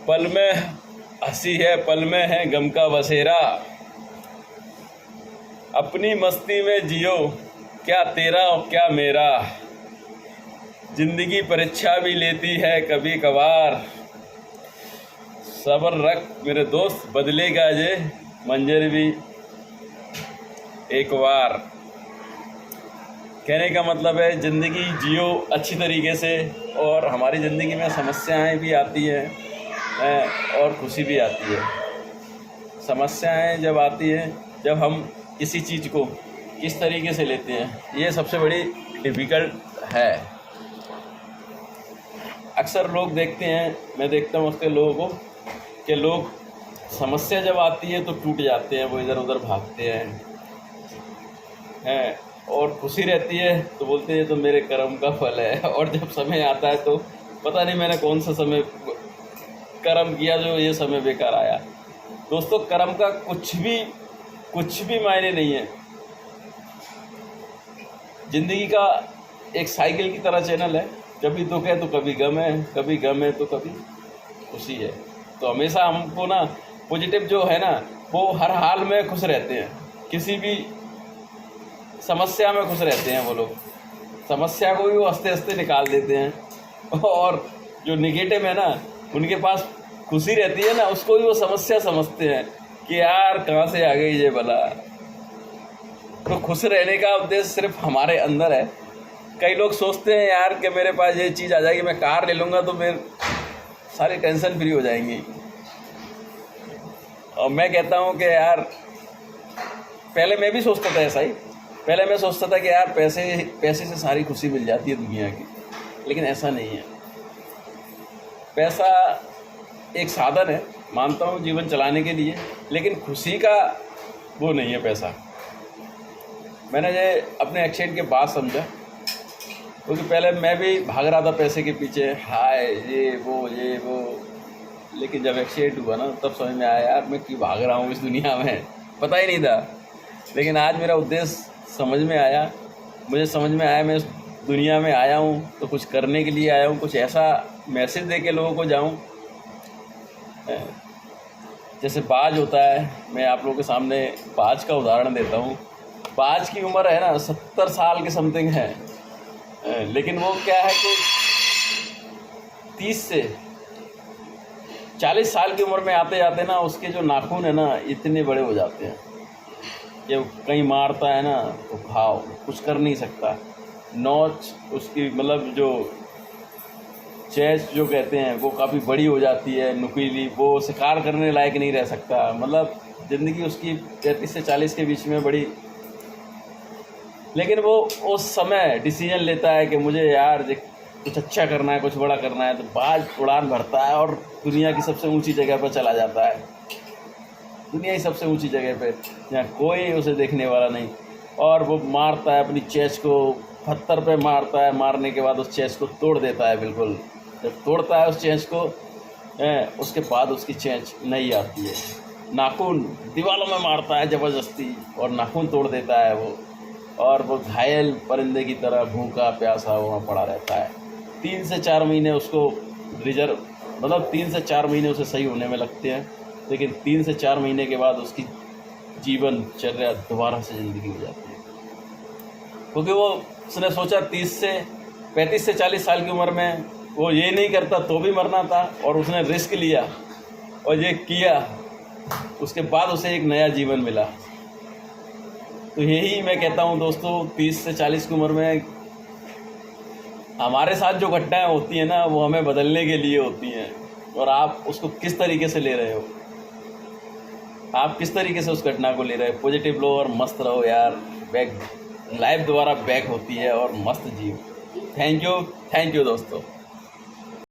पल में हंसी है, पल में है गम का बसेरा। अपनी मस्ती में जियो, क्या तेरा और क्या मेरा। जिंदगी परीक्षा भी लेती है कभी कभार। सब्र रख मेरे दोस्त, बदलेगा ये मंजर भी एक बार। कहने का मतलब है ज़िंदगी जियो अच्छी तरीके से, और हमारी ज़िंदगी में समस्याएं भी आती हैं और खुशी भी आती है। समस्याएं जब आती हैं, जब हम किसी चीज़ को किस तरीके से लेते हैं, ये सबसे बड़ी डिफ़िकल्ट है। अक्सर लोग देखते हैं, मैं देखता हूँ उसके लोगों को, कि लोग समस्या जब आती है तो टूट जाते हैं, वो इधर उधर भागते हैं और खुशी रहती है तो बोलते हैं तो मेरे कर्म का फल है। और जब समय आता है तो पता नहीं मैंने कौन सा समय कर्म किया जो ये समय बेकार आया। दोस्तों, कर्म का कुछ भी मायने नहीं है। ज़िंदगी का एक साइकिल की तरह चैनल है, कभी दुख है तो कभी गम है, कभी गम है तो कभी खुशी है। तो हमेशा हमको ना पॉजिटिव जो है ना, वो हर हाल में खुश रहते हैं। किसी भी समस्या में खुश रहते हैं वो लोग। समस्या को भी वो हंसते हंसते निकाल देते हैं, और जो निगेटिव है ना, उनके पास खुशी रहती है ना, उसको भी वो समस्या समझते हैं कि यार कहाँ से आ गई ये बला। तो खुश रहने का उद्देश्य सिर्फ हमारे अंदर है। कई लोग सोचते हैं यार कि मेरे पास ये चीज़ आ जाएगी, मैं कार ले लूँगा तो मेरे सारी टेंशन फ्री हो जाएंगी। और मैं कहता हूँ कि यार, पहले मैं भी सोचता था ऐसा ही। पहले मैं सोचता था कि यार पैसे से सारी खुशी मिल जाती है दुनिया की, लेकिन ऐसा नहीं है। पैसा एक साधन है, मानता हूँ, जीवन चलाने के लिए, लेकिन खुशी का वो नहीं है पैसा। मैंने ये अपने एक्सीडेंट के बाद समझा, क्योंकि पहले मैं भी भाग रहा था पैसे के पीछे, हाय ये वो, लेकिन जब एक्सीडेंट हुआ ना, तब समझ में आया यार मैं क्यों भाग रहा हूँ इस दुनिया में। पता ही नहीं था, लेकिन आज मेरा उद्देश्य समझ में आया। मुझे समझ में आया मैं इस दुनिया में आया हूँ तो कुछ करने के लिए आया हूँ, कुछ ऐसा मैसेज दे के लोगों को जाऊँ। जैसे बाज होता है, मैं आप लोगों के सामने बाज का उदाहरण देता हूँ। बाज की उम्र है ना 70 साल के समथिंग है, लेकिन वो क्या है कि 30 से 40 साल की उम्र में आते जाते ना, उसके जो नाखून है ना इतने बड़े हो जाते हैं कि कहीं मारता है ना तो घाव, कुछ कर नहीं सकता। नोच उसकी मतलब जो चेस्ट जो कहते हैं वो काफ़ी बड़ी हो जाती है, नुकीली, वो शिकार करने लायक नहीं रह सकता। मतलब ज़िंदगी उसकी 33 से 40 के बीच में बड़ी, लेकिन वो उस समय डिसीजन लेता है कि मुझे यार कुछ अच्छा करना है, कुछ बड़ा करना है, तो बाज उड़ान भरता है और दुनिया की सबसे ऊंची जगह पर चला जाता है। दुनिया की सबसे ऊंची जगह पे, जहाँ कोई उसे देखने वाला नहीं, और वो मारता है अपनी चेस्ट को, पत्थर पे मारता है। मारने के बाद उस चेस्ट को तोड़ देता है बिल्कुल। जब तोड़ता है उस चेस्ट को, उसके बाद उसकी चेस्ट नहीं आती है। नाखून दीवारों में मारता है ज़बरदस्ती और नाखून तोड़ देता है वो, और वो घायल परिंदे की तरह भूखा प्यासा वहाँ पड़ा रहता है। 3 से 4 महीने उसको मतलब 3 से 4 महीने उसे सही होने में लगते हैं, लेकिन 3 से 4 महीने के बाद उसकी जीवनचर्या दोबारा से ज़िंदगी हो जाती है। क्योंकि वो उसने सोचा 35 से 40 साल की उम्र में वो ये नहीं करता तो भी मरना था, और उसने रिस्क लिया और ये किया, उसके बाद उसे एक नया जीवन मिला। तो यही मैं कहता हूँ दोस्तों, 30 से 40 की उम्र में हमारे साथ जो घटनाएं होती हैं ना, वो हमें बदलने के लिए होती हैं, और आप उसको किस तरीके से ले रहे हो, आप किस तरीके से उस घटना को ले रहे हो। पॉजिटिव लो और मस्त रहो यार, लाइफ दोबारा बैक होती है, और मस्त जियो। थैंक यू दोस्तों।